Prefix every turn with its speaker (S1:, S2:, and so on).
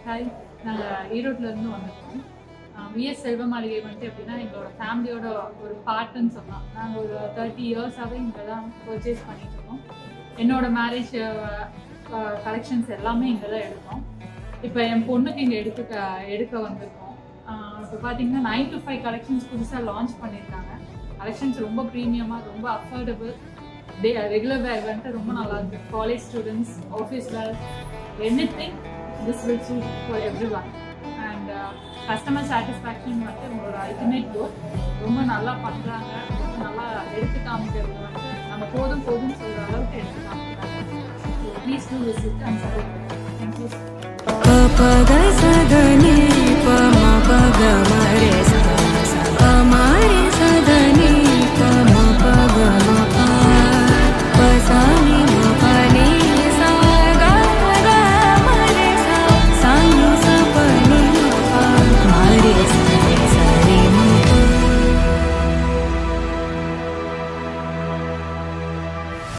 S1: Hi, நாங்கள் ஈரோட்டிலேருந்து வந்திருக்கோம். Vs செல்வ மாளிகை வந்துட்டு எப்படின்னா எங்களோட ஃபேமிலியோட ஒரு பார்ட்டுன்னு சொல்லலாம். நாங்கள் ஒரு 30 இயர்ஸாகவே இங்கே தான் பர்ச்சேஸ் பண்ணிட்டுருக்கோம். என்னோட மேரேஜ் கலெக்ஷன்ஸ் எல்லாமே இங்கே தான் எடுத்தோம். இப்போ என் பொண்ணுக்கு இங்கே எடுக்க வந்திருக்கோம். இப்போ பார்த்தீங்கன்னா 9 to 5 கலெக்ஷன்ஸ் புதுசாக லான்ச் பண்ணியிருக்காங்க. கலெக்ஷன்ஸ் ரொம்ப ப்ரீமியமாக, ரொம்ப அஃபோர்டபுள், ரெகுலர் வேர் வந்துட்டு ரொம்ப நல்லாயிருக்கு. College students, office wear, anything this will suit for everyone. And customer satisfaction வந்து உங்களோட ultimate goal. ரொம்ப நல்லா பண்ணுறாங்க, ரொம்ப நல்லா எடுத்து காமிக்கிறது வந்து நம்ம போதும் போதும்னு சொல்கிற அளவுக்கு எடுத்து காமிக்கிறாங்க. So please do visit and support. Thank you.